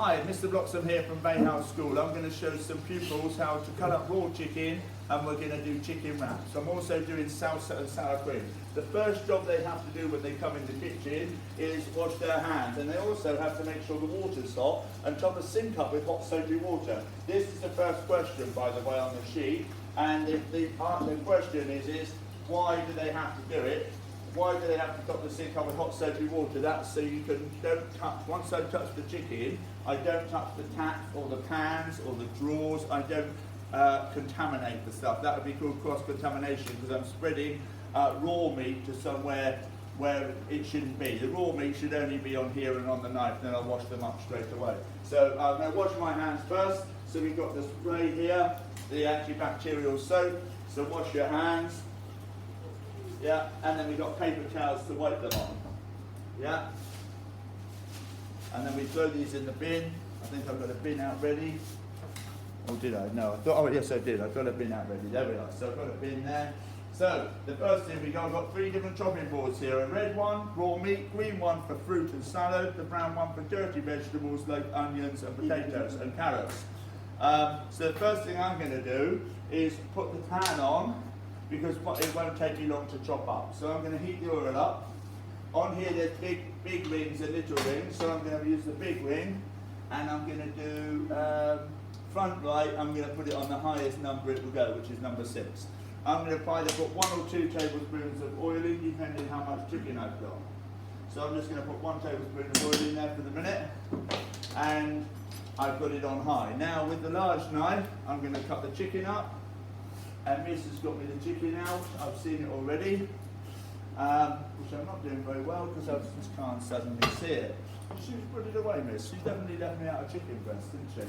Hi, Mr. Bloxham here from Bay House School. I'm going to show some pupils how to cut up raw chicken, and we're going to do chicken wraps. I'm also doing salsa and sour cream. The first job they have to do when they come in the kitchen is wash their hands, and they also have to make sure the water's hot and top the sink up with hot soapy water. This is the first question, by the way, on the sheet, and the question is why do they have to do it? Why do they have to top the sink up with hot soapy water? That's so you don't touch, once I touch the chicken, I don't touch the taps or the pans or the drawers. I don't contaminate the stuff. That would be called cross-contamination because I'm spreading raw meat to somewhere where it shouldn't be. The raw meat should only be on here and on the knife, then I'll wash them up straight away. So I'm going to wash my hands first. So we've got the spray here, the antibacterial soap. So wash your hands. Yeah, and then we've got paper towels to wipe them on. Yeah. And then we throw these in the bin. I think I've got a bin out ready. Oh, did I? No, I thought, oh yes I did. I've got a bin out ready. There we are. So I've got a bin there. So the first thing I've got 3 different chopping boards here. A red one, raw meat, green one for fruit and salad, the brown one for dirty vegetables like onions and potatoes and carrots. So the first thing I'm going to do is put the pan on, because it won't take me long to chop up. So I'm going to heat the oil up. On here there's big rings and little rings, so I'm going to use the big ring, and I'm going to do front right. I'm going to put it on the highest number it will go, which is number 6. I'm going to either put 1 or 2 tablespoons of oil in, depending how much chicken I've got. So I'm just going to put 1 tablespoon of oil in there for the minute, and I've got it on high. Now with the large knife, I'm going to cut the chicken up. And Miss has got me the chicken out. I've seen it already, which I'm not doing very well because I just can't suddenly see it. She's put it away, Miss. She's definitely left me out a chicken breast, didn't she?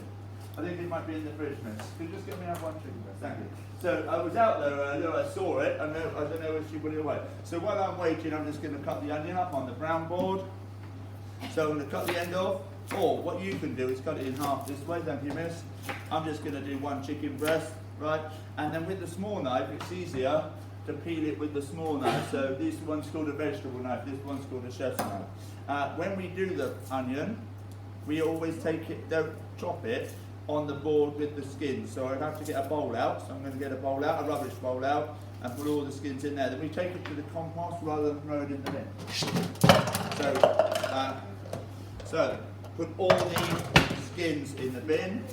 I think it might be in the fridge, Miss. Could you just get me out 1 chicken breast? Thank you. So I was out there earlier, I saw it, and I don't know if she put it away. So while I'm waiting, I'm just going to cut the onion up on the brown board. So I'm going to cut the end off. Or what you can do is cut it in half this way. Thank you, Miss. I'm just going to do 1 chicken breast. Right, and then with the small knife, it's easier to peel it with the small knife. So this one's called a vegetable knife, this one's called a chef's knife. When we do the onion, we always don't chop it on the board with the skins. So I have to get a bowl out. So I'm going to get a bowl out, a rubbish bowl out, and put all the skins in there. Then we take it to the compost rather than throw it in the bin. So put all the skins in the bin,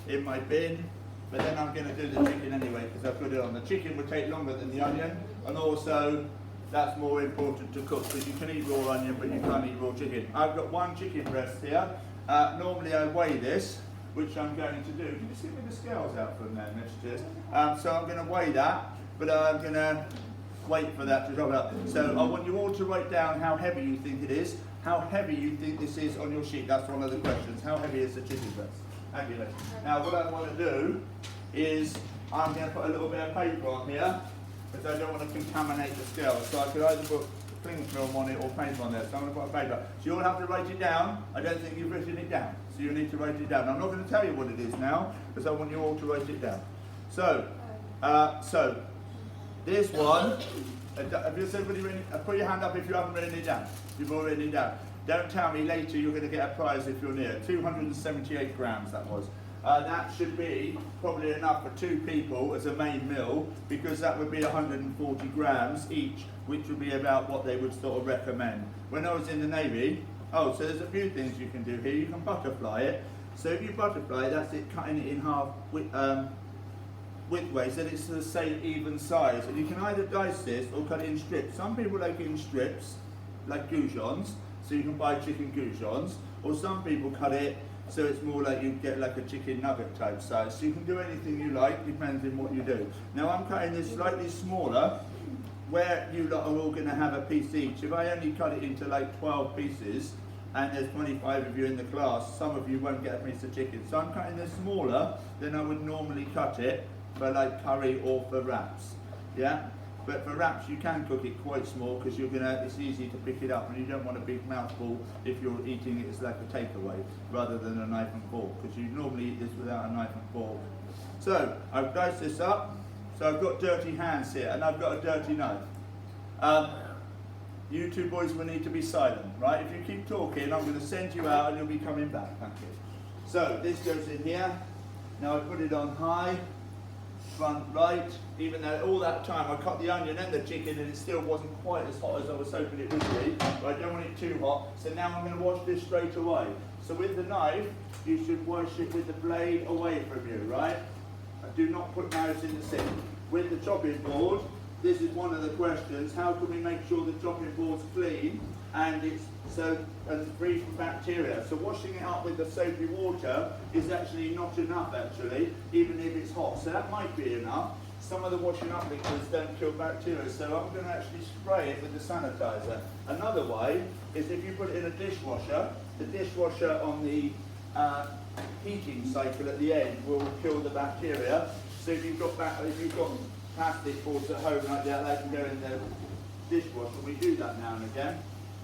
in my bin. But then I'm going to do the chicken anyway because I've got it on. The chicken would take longer than the onion, and also that's more important to cook because you can eat raw onion but you can't eat raw chicken. I've got 1 chicken breast here. Normally I weigh this, which I'm going to do. Can you see me the scales out from there, Miss? So I'm going to weigh that, but I'm going to wait for that to drop out. So I want you all to write down how heavy you think it is, how heavy you think this is on your sheet. That's one of the questions. How heavy is the chicken breast? Fabulous. Now what I want to do is I'm going to put a little bit of paper on here because I don't want to contaminate the scales. So I could either put cling film on it or paper on there. So I'm going to put a paper. So you all have to write it down. I don't think you've written it down. So you need to write it down. I'm not going to tell you what it is now because I want you all to write it down. So, this one, have you everybody written, put your hand up if you haven't written it down. You've all written it down. Don't tell me later you're going to get a prize if you're near. 278 grams that was. That should be probably enough for 2 people as a main meal because that would be 140 grams each, which would be about what they would sort of recommend. When I was in the Navy, so there's a few things you can do here. You can butterfly it. So if you butterfly, that's it, cutting it in half widthways, so it's the same even size. And you can either dice this or cut it in strips. Some people like it in strips, like goujons. So you can buy chicken goujons, or some people cut it so it's more like you get like a chicken nugget type size. So you can do anything you like, depends on what you do. Now I'm cutting this slightly smaller, where you lot are all going to have a piece each. If I only cut it into like 12 pieces, and there's 25 of you in the class, some of you won't get a piece of chicken. So I'm cutting this smaller than I would normally cut it for like curry or for wraps. Yeah? But for wraps, you can cook it quite small because it's easy to pick it up, and you don't want a big mouthful if you're eating it as like a takeaway rather than a knife and fork, because you normally eat this without a knife and fork. So I've diced this up. So I've got dirty hands here, and I've got a dirty knife. You 2 boys will need to be silent, right? If you keep talking, I'm going to send you out and you'll be coming back. Thank you. So this goes in here. Now I put it on high, front right, even though all that time I cut the onion and the chicken and it still wasn't quite as hot as I was hoping it would be. But I don't want it too hot. So now I'm going to wash this straight away. So with the knife, you should wash it with the blade away from you, right? Do not put knives in the sink. With the chopping board, this is one of the questions. How can we make sure the chopping board's clean and it's free from bacteria? So washing it up with the soapy water is actually not enough, actually, even if it's hot. So that might be enough. Some of the washing up liquids don't kill bacteria, so I'm going to actually spray it with the sanitizer. Another way is if you put it in a dishwasher, the dishwasher on the heating cycle at the end will kill the bacteria. So if you've got plastic boards at home like that, they can go in the dishwasher. We do that now and again.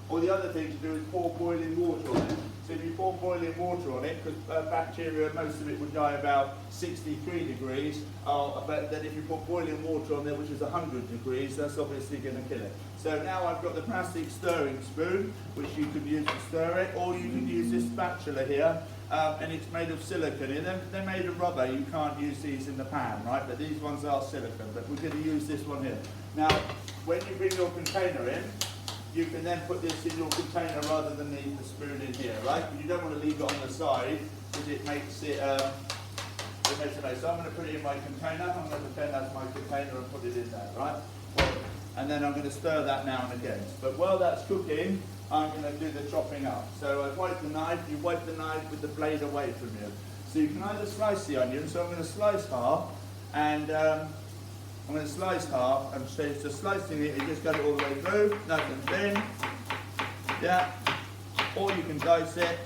Or the other thing to do is pour boiling water on it. So if you pour boiling water on it, because bacteria, most of it would die about 63 degrees, but then if you put boiling water on there, which is 100 degrees, that's obviously going to kill it. So now I've got the plastic stirring spoon, which you can use to stir it, or you can use this spatula here, and it's made of silicone. They're made of rubber, you can't use these in the pan, right? But these ones are silicone, but we're going to use this one here. Now, when you bring your container in, you can then put this in your container rather than leave the spoon in here, right? But you don't want to leave it on the side because it makes it a mess. So I'm going to put it in my container. I'm going to pretend that's my container and put it in there, right? And then I'm going to stir that now and again. But while that's cooking, I'm going to do the chopping up. So I wipe the knife. You wipe the knife with the blade away from you. So you can either slice the onion. So I'm going to slice half, and I'm going to slice half, and so slicing it, you just got it all the way through, nice and thin, yeah, or you can dice it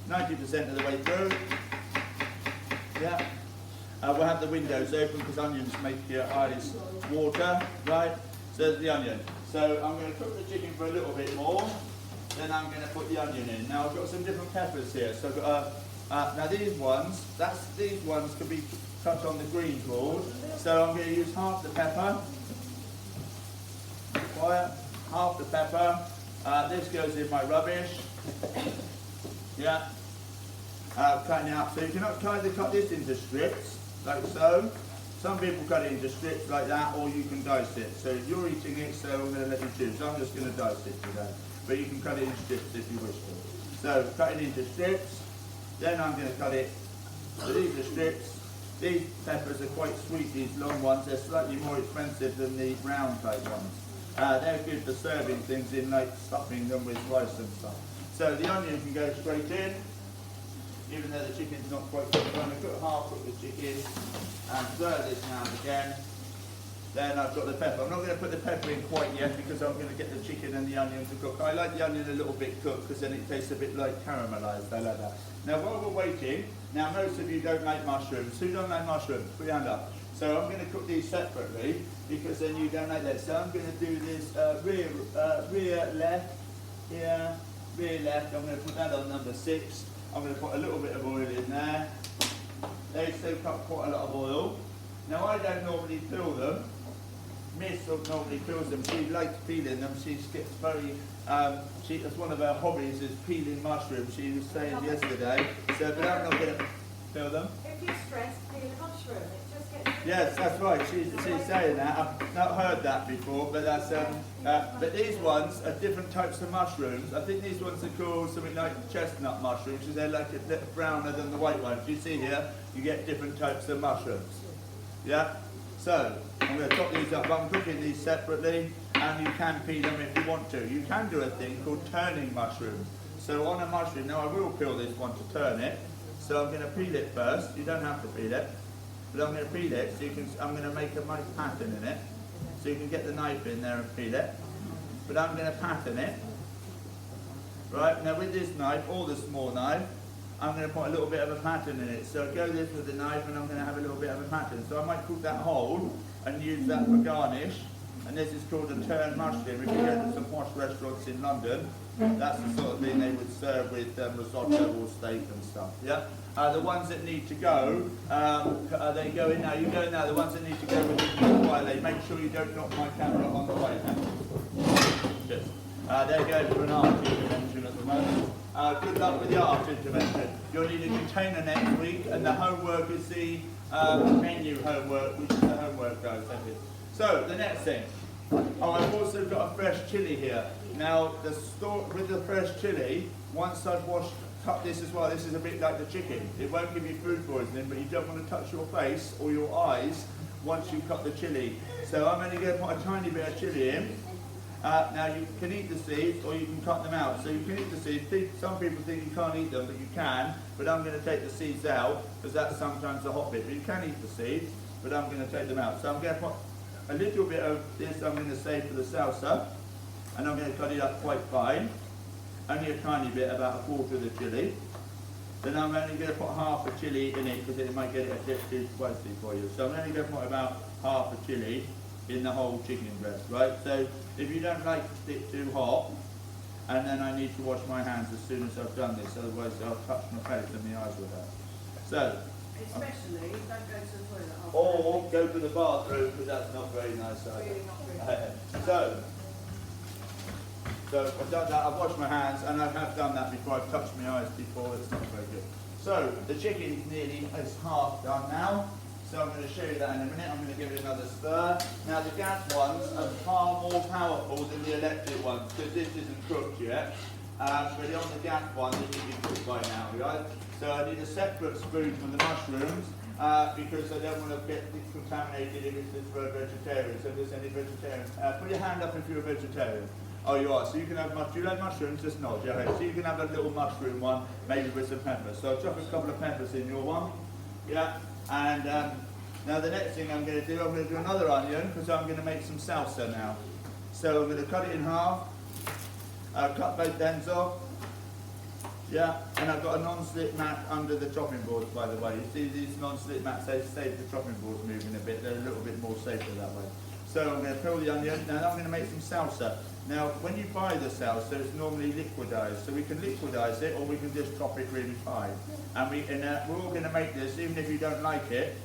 90% of the way through, yeah. We'll have the windows open because onions make your eyes water, right? So there's the onion. So I'm going to cook the chicken for a little bit more, then I'm going to put the onion in. Now I've got some different peppers here, so I've got, now these ones can be cut on the green board. So I'm going to use half the pepper. Quiet. Half the pepper. This goes in my rubbish. Yeah. Cutting it up. So you can either cut this into strips, like so. Some people cut it into strips like that, or you can dice it. So you're eating it, so I'm going to let you choose. So I'm just going to dice it today. But you can cut it in strips if you wish to. So cut it into strips. Then I'm going to cut it. So these are strips. These peppers are quite sweet, these long ones. They're slightly more expensive than the round type ones. They're good for serving things in, like stuffing them with rice and stuff. So the onion can go straight in, even though the chicken's not quite cooked. I'm going to half cook the chicken and stir this now and again. Then I've got the pepper. I'm not going to put the pepper in quite yet because I'm going to get the chicken and the onion to cook. I like the onion a little bit cooked because then it tastes a bit like caramelised. I like that. Now while we're waiting, now most of you don't like mushrooms. Who don't like mushrooms? Put your hand up. So I'm going to cook these separately because then you don't like that. So I'm going to do this rear left, here, rear left. I'm going to put that on number 6. I'm going to put a little bit of oil in there. They soak up quite a lot of oil. Now I don't normally peel them. Miss normally peels them. She likes peeling them. She gets very, that's one of her hobbies is peeling mushrooms. She was saying yesterday. So, but I'm not going to peel them. If you stress peel a mushroom, it just gets... Yes, that's right. She's saying that. I've not heard that before, but that's but these ones are different types of mushrooms. I think these ones are called something like chestnut mushrooms, because they're like a little browner than the white ones. You see here, you get different types of mushrooms. Yeah. So I'm going to chop these up. I'm cooking these separately, and you can peel them if you want to. You can do a thing called turning mushrooms. So on a mushroom, now I will peel this one to turn it. So I'm going to peel it first. You don't have to peel it, but I'm going to peel it so you can. I'm going to make a nice pattern in it, so you can get the knife in there and peel it. But I'm going to pattern it. Right now with this knife or the small knife, I'm going to put a little bit of a pattern in it. So I go this with the knife and I'm going to have a little bit of a pattern. So I might cook that whole and use that for garnish. And this is called a turned mushroom. If you go to some posh restaurants in London, that's the sort of thing they would serve with risotto or steak and stuff. Yeah. The ones that need to go, they go in now. You go in now. The ones that need to go with it quietly. Make sure you don't knock my camera on the way. Good. They're going for an art you mentioned at the moment. Good luck with your art intervention. You'll need a container next week, and the homework is the menu homework, which is the homework, guys. Thank you. So, the next thing. Oh, I've also got a fresh chilli here. Now, with the fresh chilli, once I've cut this as well, this is a bit like the chicken. It won't give you food poisoning, but you don't want to touch your face or your eyes once you cut the chilli. So I'm only going to put a tiny bit of chilli in. Now you can eat the seeds or you can cut them out. So you can eat the seeds. Some people think you can't eat them, but you can. But I'm going to take the seeds out because that's sometimes the hot bit. But you can eat the seeds, but I'm going to take them out. So I'm going to put a little bit of this I'm going to save for the salsa. And I'm going to cut it up quite fine. Only a tiny bit, about a quarter of the chilli. Then I'm only going to put half a chilli in it because it might get it a bit too spicy for you. So I'm only going to put about half a chilli in the whole chicken breast, right? So if you don't like it too hot, and then I need to wash my hands as soon as I've done this, otherwise I'll touch my face and my eyes with that. So, Especially, don't go to the toilet after. or go to the bathroom because that's not very nice either. Really not really. So I've done that, I've washed my hands, and I have done that before. I've touched my eyes before, it's not very good. So the chicken is half done now. So I'm going to show you that in a minute. I'm going to give it another stir. Now the gas ones are far more powerful than the electric ones because this isn't cooked yet. But on the gas one, this should be cooked by now, right? So I need a separate spoon for the mushrooms because I don't want to get it contaminated if it's for a vegetarian. So if there's any vegetarian, put your hand up if you're a vegetarian. Oh, you are. So you can have do you like mushrooms? Just nod. Yeah. So you can have a little mushroom one, maybe with some peppers. So I'll chop a couple of peppers in your one. Yeah. And now the next thing I'm going to do, I'm going to do another onion because I'm going to make some salsa now. So I'm going to cut it in half. Cut both ends off. Yeah. And I've got a non-slip mat under the chopping boards, by the way. You see these non-slip mats, they save the chopping boards moving a bit. They're a little bit more safer that way. So I'm going to peel the onion. Now I'm going to make some salsa. Now, when you buy the salsa, it's normally liquidized. So we can liquidize it, or we can just chop it really fine. And we're all going to make this, even if you don't like it.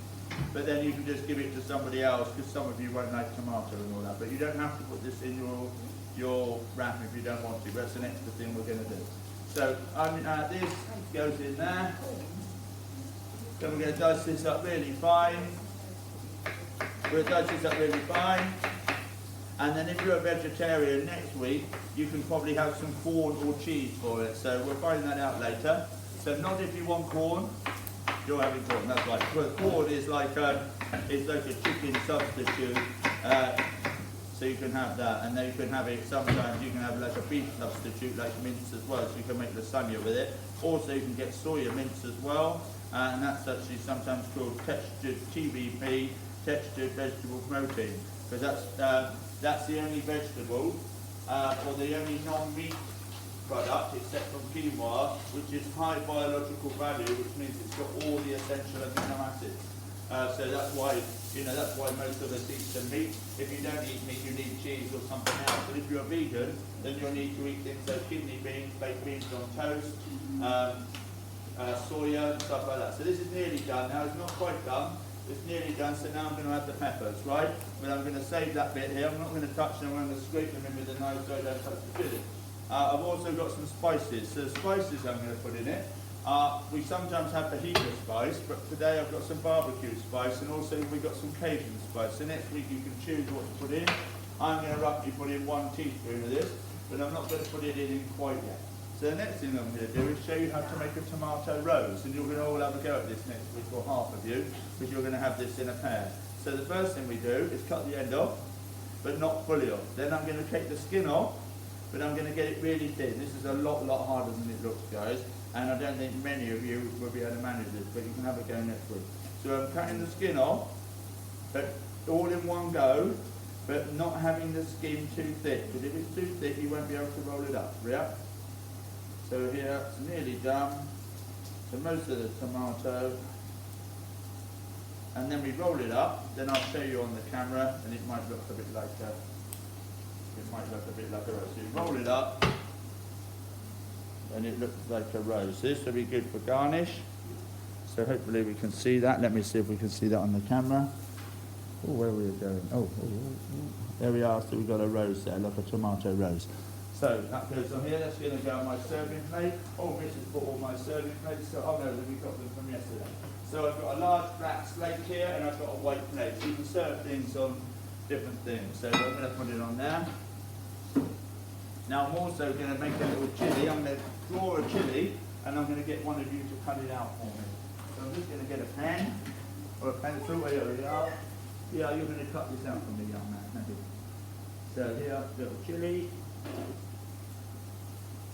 But then you can just give it to somebody else, because some of you won't like tomato and all that. But you don't have to put this in your wrap if you don't want to. That's an extra thing we're going to do. So this goes in there. Then we're going to dice this up really fine. We're going to dice this up really fine. And then if you're a vegetarian next week, you can probably have some corn or cheese for it. So we'll find that out later. So not if you want corn, you're having corn, that's right. But corn is like a chicken substitute. So you can have that, and then you can have it, sometimes you can have like a beef substitute, like mince as well, so you can make lasagna with it. Also you can get soya mince as well, and that's actually sometimes called textured TVP, textured vegetable protein, because that's the only vegetable, or the only non-meat product, except from quinoa, which is high biological value, which means it's got all the essential amino acids. So that's why most of us eat some meat. If you don't eat meat, you need cheese or something else. But if you're a vegan, then you'll need to eat things like kidney beans, baked beans on toast, soya, and stuff like that. So this is nearly done now. It's not quite done. It's nearly done, so now I'm going to add the peppers, right? But I'm going to save that bit here. I'm not going to touch them. I'm going to scrape them in with a knife so I don't touch the chili. I've also got some spices. So the spices I'm going to put in it. We sometimes have fajita spice, but today I've got some barbecue spice, and also we've got some Cajun spice. So next week you can choose what to put in. I'm going to roughly put in 1 teaspoon of this, but I'm not going to put it in quite yet. So the next thing I'm going to do is show you how to make a tomato rose, and you're going to all have a go at this next week, or half of you, because you're going to have this in a pair. So the first thing we do is cut the end off, but not fully off. Then I'm going to take the skin off, but I'm going to get it really thin. This is a lot harder than it looks, guys, and I don't think many of you will be able to manage this, but you can have a go next week. So I'm cutting the skin off, but all in one go, but not having the skin too thick, because if it's too thick, you won't be able to roll it up. Yeah? So here, it's nearly done. So most of the tomato. And then we roll it up, then I'll show you on the camera, and it might look a bit like a rose. So you roll it up, and it looks like a rose. This will be good for garnish. So hopefully we can see that. Let me see if we can see that on the camera. Oh, where are we going? Oh, there we are. So we've got a rose there, like a tomato rose. So that goes on here, that's going to go on my serving plate. Oh, Mrs. bought all my serving plates, so oh no, we got them from yesterday. So I've got a large black slate here and I've got a white plate. So you can serve things on different things. So I'm going to put it on there. Now I'm also going to make a little chili. I'm going to draw a chili and I'm going to get one of you to cut it out for me. So I'm just going to get a pen or a pencil. Here we are. Yeah, you're going to cut this out for me, young man. Thank you. So here, little chili.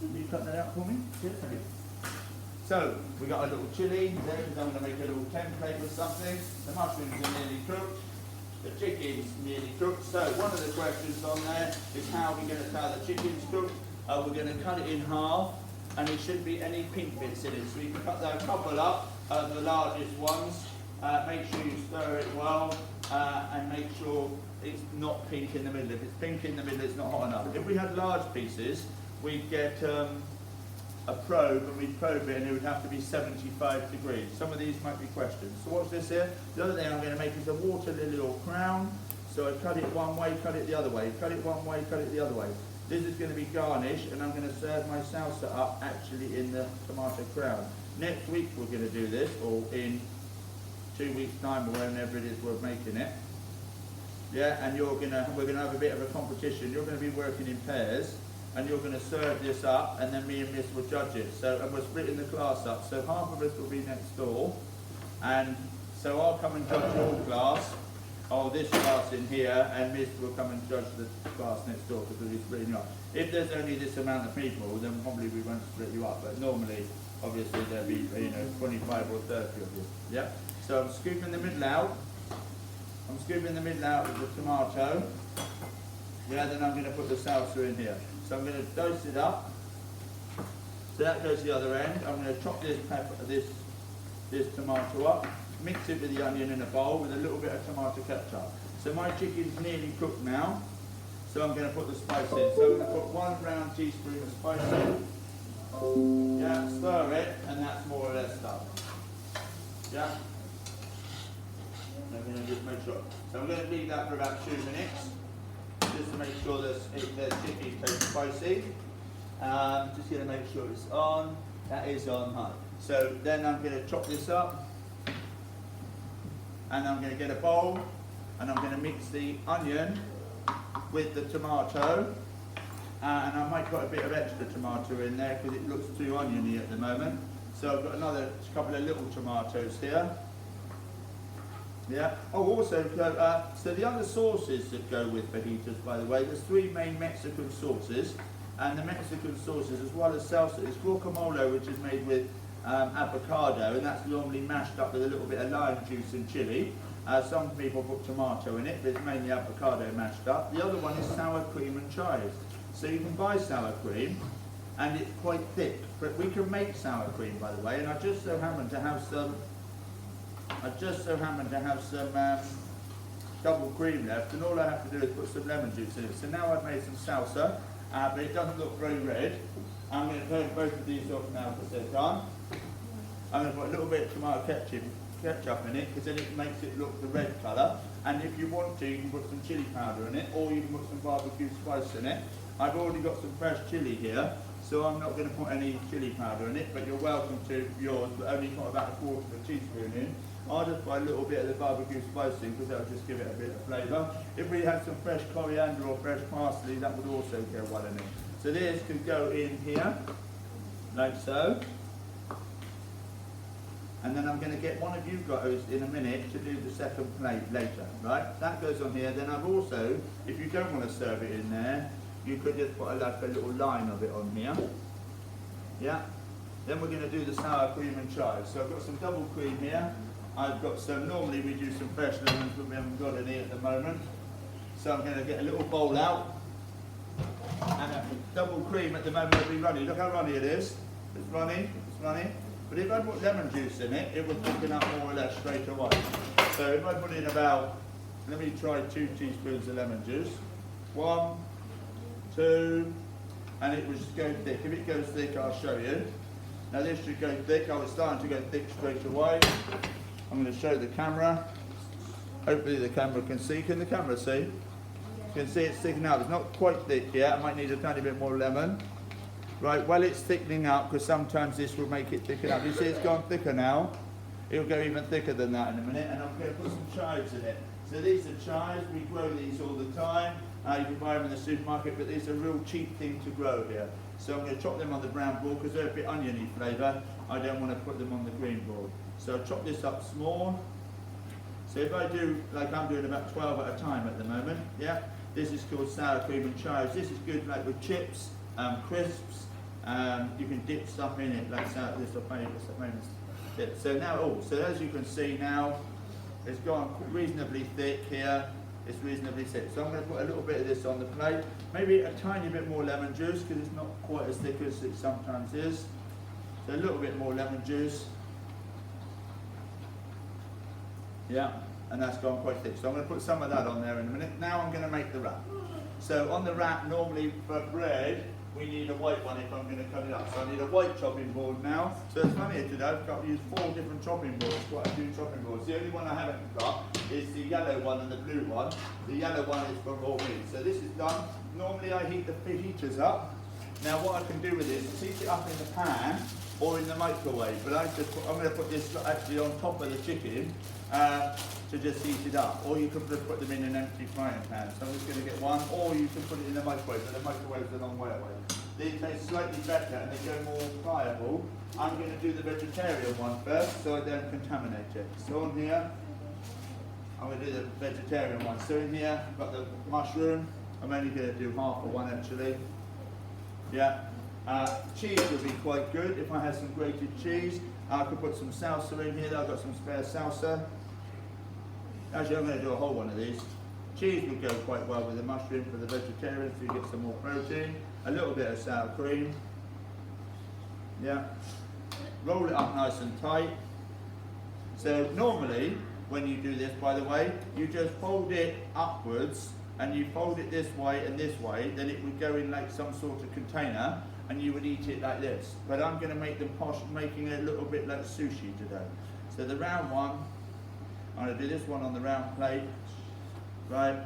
Can you cut that out for me? Yes, thank you. So we got a little chili there because I'm going to make a little template or something. The mushrooms are nearly cooked. The chicken's nearly cooked. So one of the questions on there is how we're going to tell the chicken's cooked. We're going to cut it in half, and there shouldn't be any pink bits in it. So you can cut that couple up, the largest ones. Make sure you stir it well, and make sure it's not pink in the middle. If it's pink in the middle, it's not hot enough. If we had large pieces, we'd get a probe and we'd probe it and it would have to be 75 degrees. Some of these might be questions. So what's this here? The other thing I'm going to make is a water lily or crown. So I cut it one way, cut it the other way, cut it one way, cut it the other way. This is going to be garnished and I'm going to serve my salsa up actually in the tomato crown. Next week we're going to do this, or in 2 weeks time or whenever it is we're making it. Yeah, and we're gonna have a bit of a competition. You're gonna be working in pairs and you're gonna serve this up and then me and Miss will judge it. So, and we're splitting the class up. So half of us will be next door, and so I'll come and judge your class, or this class in here, and Miss will come and judge the class next door because we're splitting you up. If there's only this amount of people, then probably we won't split you up, but normally, obviously there'll be, 25 or 30 of you. Yeah? So I'm scooping the middle out. I'm scooping the middle out with the tomato. Yeah, then I'm going to put the salsa in here. So I'm going to dose it up. So that goes the other end. I'm going to chop this pepper, this tomato up, mix it with the onion in a bowl with a little bit of tomato ketchup. So my chicken's nearly cooked now. So I'm going to put the spice in. So I'm going to put 1 round teaspoon of spice in. Yeah, stir it, and that's more or less done. Yeah. I'm going to just make sure. So I'm going to leave that for about 2 minutes, just to make sure the chicken tastes spicy. Just going to make sure it's on. That is on high. So then I'm going to chop this up, and I'm going to get a bowl, and I'm going to mix the onion with the tomato, and I might put a bit of extra tomato in there because it looks too oniony at the moment. So I've got another couple of little tomatoes here. Yeah. Oh, also, so the other sauces that go with fajitas, by the way, there's 3 main Mexican sauces, and the Mexican sauces, as well as salsa, is guacamole, which is made with avocado, and that's normally mashed up with a little bit of lime juice and chili. Some people put tomato in it, but it's mainly avocado mashed up. The other one is sour cream and chives. So you can buy sour cream, and it's quite thick, but we can make sour cream, by the way, and I just so happen to have some double cream left, and all I have to do is put some lemon juice in it. So now I've made some salsa, but it doesn't look very red. I'm going to turn both of these off now because they're done. I'm going to put a little bit of tomato ketchup in it because then it makes it look the red colour. And if you want to, you can put some chili powder in it, or you can put some barbecue spice in it. I've already got some fresh chili here, so I'm not going to put any chili powder in it, but you're welcome to yours, but only put about 1/4 of a teaspoon in. I'll just put a little bit of the barbecue spice in because that'll just give it a bit of flavour. If we had some fresh coriander or fresh parsley, that would also go well in it. So this could go in here, like so. And then I'm going to get one of you guys in a minute to do the second plate later, right? That goes on here. Then I've also, if you don't want to serve it in there, you could just put like a little line of it on here. Yeah. Then we're going to do the sour cream and chives. So I've got some double cream here. I've got some, normally we do some fresh lemons, but we haven't got any at the moment. So I'm going to get a little bowl out. And double cream at the moment will be runny. Look how runny it is. It's runny, it's runny. But if I put lemon juice in it, it would thicken up more or less straight away. So if I put in about, let me try 2 teaspoons of lemon juice. 1, 2, and it will just go thick. If it goes thick, I'll show you. Now this should go thick. I was starting to go thick straight away. I'm going to show the camera. Hopefully the camera can see. Can the camera see? You can see it's thickening up. It's not quite thick yet. I might need a tiny bit more lemon. Right, while it's thickening up, because sometimes this will make it thicken up. You see it's gone thicker now. It'll go even thicker than that in a minute, and I'm going to put some chives in it. So these are chives. We grow these all the time. You can buy them in the supermarket, but these are a real cheap thing to grow here. So I'm going to chop them on the brown board because they're a bit oniony flavour. I don't want to put them on the green board. So I'll chop this up small. So if I do, like I'm doing about 12 at a time at the moment, yeah? This is called sour cream and chives. This is good like with chips, crisps. You can dip stuff in it, like sour, this is a famous dip. So now, so as you can see now, it's gone reasonably thick here. It's reasonably thick. So I'm going to put a little bit of this on the plate. Maybe a tiny bit more lemon juice because it's not quite as thick as it sometimes is. So a little bit more lemon juice. Yeah, and that's gone quite thick. So I'm going to put some of that on there in a minute. Now I'm going to make the wrap. So on the wrap, normally for bread, we need a white one if I'm going to cut it up. So I need a white chopping board now. So it's funny today, I've got to use 4 different chopping boards, quite a few chopping boards. The only one I haven't got is the yellow one and the blue one. The yellow one is for raw meat. So this is done. Normally I heat the heaters up. Now what I can do with this is heat it up in the pan or in the microwave. But I'm going to put this actually on top of the chicken to just heat it up. Or you could just put them in an empty frying pan. So I'm just going to get one, or you can put it in the microwave, but the microwave's a long way away. These taste slightly better and they go more pliable. I'm going to do the vegetarian one first so I don't contaminate it. So on here, I'm going to do the vegetarian one. So in here, I've got the mushroom. I'm only going to do half of one actually. Yeah. Cheese would be quite good if I had some grated cheese. I could put some salsa in here. I've got some spare salsa. Actually, I'm going to do a whole one of these. Cheese would go quite well with the mushroom for the vegetarians, so you get some more protein. A little bit of sour cream. Yeah. Roll it up nice and tight. So normally, when you do this, by the way, you just fold it upwards, and you fold it this way and this way, then it would go in like some sort of container, and you would eat it like this. But I'm going to make them posh, making it a little bit like sushi today. So the round one, I'm going to do this one on the round plate, right?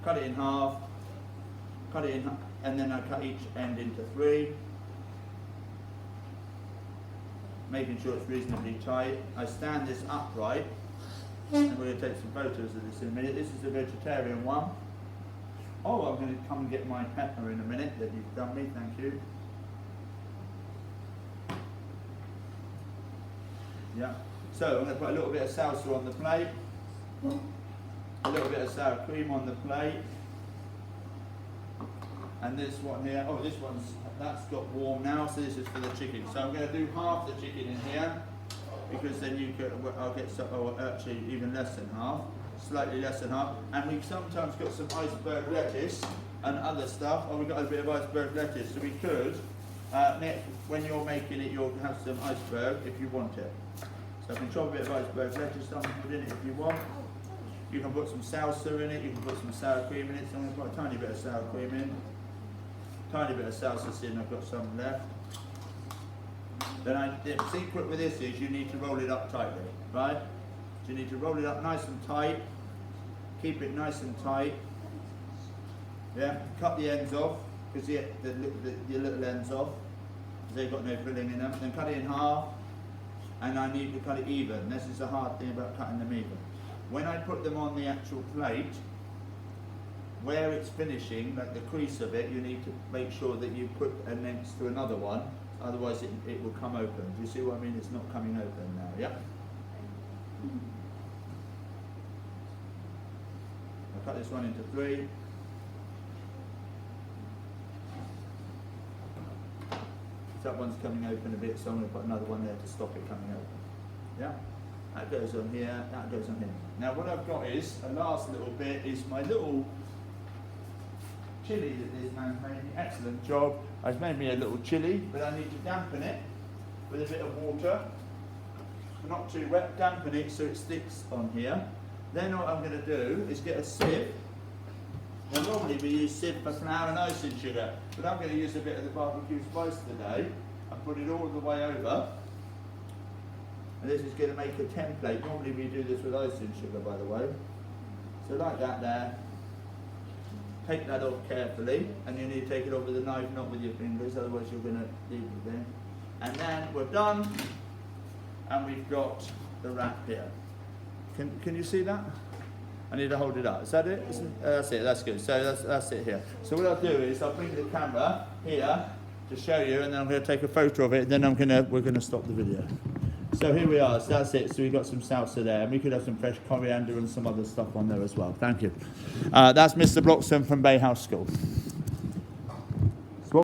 Cut it in half, cut it in, and then I cut each end into 3, making sure it's reasonably tight. I stand this upright, and we're going to take some photos of this in a minute. This is the vegetarian one. Oh, I'm going to come and get my pepper in a minute that you've done me, thank you. Yeah. So I'm going to put a little bit of salsa on the plate, a little bit of sour cream on the plate, and this one here, oh this one's, that's got warm now, so this is for the chicken. So I'm going to do half the chicken in here, because then you could, I'll get some, oh actually even less than half, slightly less than half, and we've sometimes got some iceberg lettuce and other stuff. Oh, we've got a bit of iceberg lettuce, so we could, next, when you're making it, you'll have some iceberg if you want it. So I can chop a bit of iceberg lettuce, something put in it if you want. You can put some salsa in it, you can put some sour cream in it, so I'm going to put a tiny bit of sour cream in. Tiny bit of salsa in, I've got some left. Then the secret with this is you need to roll it up tightly, right? So you need to roll it up nice and tight, keep it nice and tight. Yeah, cut the ends off, because the little ends off, because they've got no filling in them. Then cut it in half, and I need to cut it even. This is the hard thing about cutting them even. When I put them on the actual plate, where it's finishing, like the crease of it, you need to make sure that you put a next to another one, otherwise it will come open. Do you see what I mean? It's not coming open now, yeah? I'll cut this one into 3. That one's coming open a bit, so I'm going to put another one there to stop it coming open. Yeah? That goes on here, that goes on here. Now what I've got is, a last little bit, is my little chilli that this man's made me. Excellent job. I've made me a little chilli, but I need to dampen it with a bit of water. Not too wet, dampen it so it sticks on here. Then what I'm going to do is get a sieve. Now normally we use sieve for flour and icing sugar, but I'm going to use a bit of the barbecue spice today and put it all the way over. And this is going to make a template. Normally we do this with icing sugar, by the way. So like that there. take that off carefully, and you need to take it off with a knife, not with your fingers, otherwise you're going to leave it there. And then we're done, and we've got the wrap here. Can you see that? I need to hold it up. Is that it? That's it. That's good. So that's it here. So what I'll do is I'll bring the camera here to show you, and then I'm going to take a photo of it. And then we're gonna stop the video. So here we are. So that's it. So we've got some salsa there, and we could have some fresh coriander and some other stuff on there as well. Thank you. That's Mr. Bloxham from Bay House School.